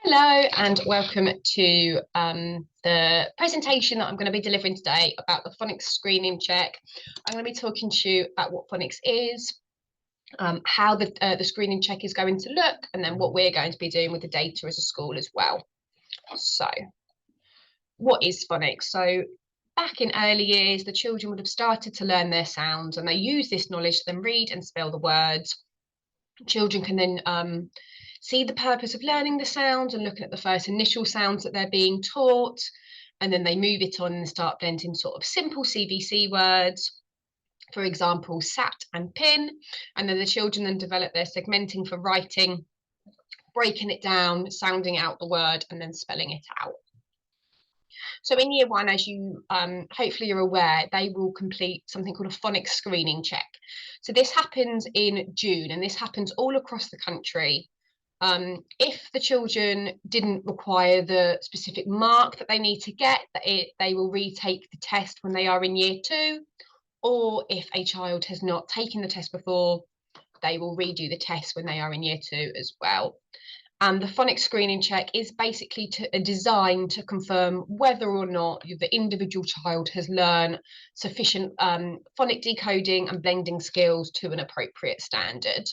Hello and welcome to the presentation that I'm going to be delivering today about the phonics screening check. I'm going to be talking to you about what phonics is, how the screening check is going to look, and then what we're going to be doing with the data as a school as well. So, what is phonics? So, back in early years, the children would have started to learn their sounds, and they use this knowledge to then read and spell the words. Children can then see the purpose of learning the sounds and looking at the first initial sounds that they're being taught, and then they move it on and start blending sort of simple CVC words, for example, sat and pin, and then the children then develop their segmenting for writing, breaking it down, sounding out the word, and then spelling it out. So in year one, as you hopefully you're aware, they will complete something called a phonics screening check. So this happens in June, and this happens all across the country. If the children didn't require the specific mark that they need to get, they will retake the test when they are in year two, or if a child has not taken the test before, they will redo the test when they are in year two as well. And the phonics screening check is basically designed to confirm whether or not the individual child has learned sufficient phonic decoding and blending skills to an appropriate standard.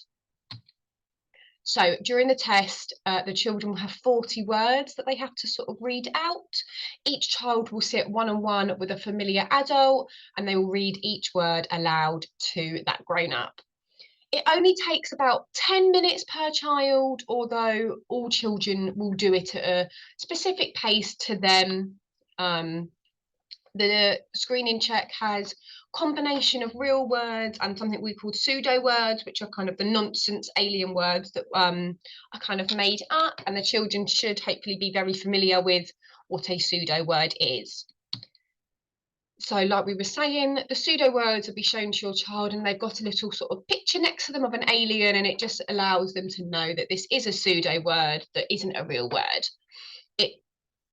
So during the test, the children will have 40 words that they have to sort of read out. Each child will sit one-on-one with a familiar adult, and they will read each word aloud to that grown-up. It only takes about 10 minutes per child, although all children will do it at a specific pace to them. The screening check has combination of real words and something we call pseudo words, which are kind of the nonsense alien words that are kind of made up, and the children should hopefully be very familiar with what a pseudo word is. So like we were saying, the pseudo words will be shown to your child, and they've got a little sort of picture next to them of an alien, and it just allows them to know that this is a pseudo word that isn't a real word.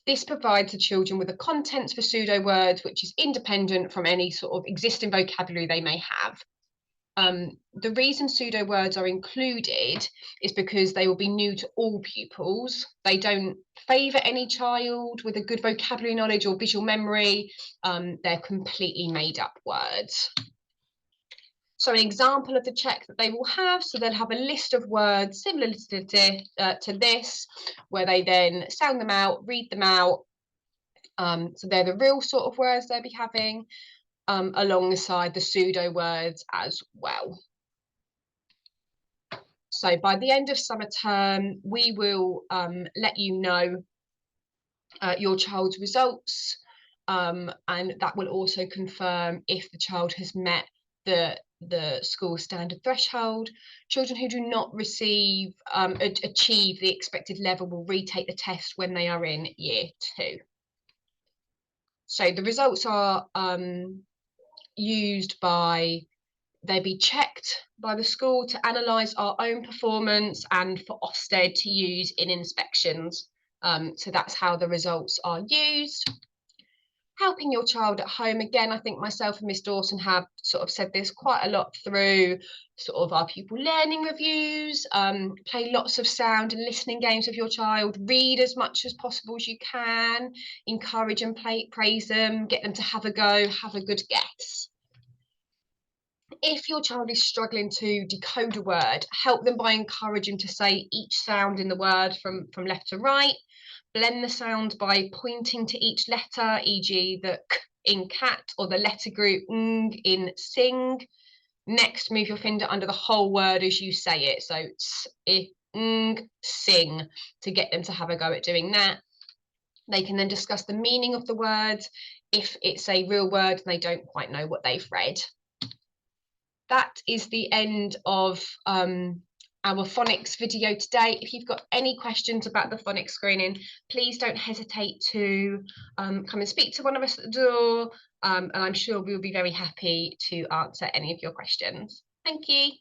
This provides the children with the contents for pseudo words, which is independent from any sort of existing vocabulary they may have. The reason pseudo words are included is because they will be new to all pupils. They don't favour any child with a good vocabulary knowledge or visual memory. They're completely made up words. So an example of the check that they will have, so they'll have a list of words similar to this, where they then sound them out, read them out. So they're the real sort of words they'll be having, alongside the pseudo words as well. So by the end of summer term, we will let you know your child's results, and that will also confirm if the child has met the school standard threshold. Children who do not achieve the expected level will retake the test when they are in year two. So the results are they'll be checked by the school to analyse our own performance and for Ofsted to use in inspections. So that's how the results are used. Helping your child at home, again, I think myself and Miss Dawson have sort of said this quite a lot through sort of our pupil learning reviews. Play lots of sound and listening games with your child, read as much as possible as you can, encourage and praise them, get them to have a go, have a good guess. If your child is struggling to decode a word, help them by encouraging to say each sound in the word from left to right. Blend the sound by pointing to each letter, e.g. the k in cat or the letter group ng in sing. Next, move your finger under the whole word as you say it. So ng, sing, to get them to have a go at doing that. They can then discuss the meaning of the words if it's a real word and they don't quite know what they've read. That is the end of our phonics video today. If you've got any questions about the phonics screening, please don't hesitate to come and speak to one of us at the door, and I'm sure we'll be very happy to answer any of your questions. Thank you.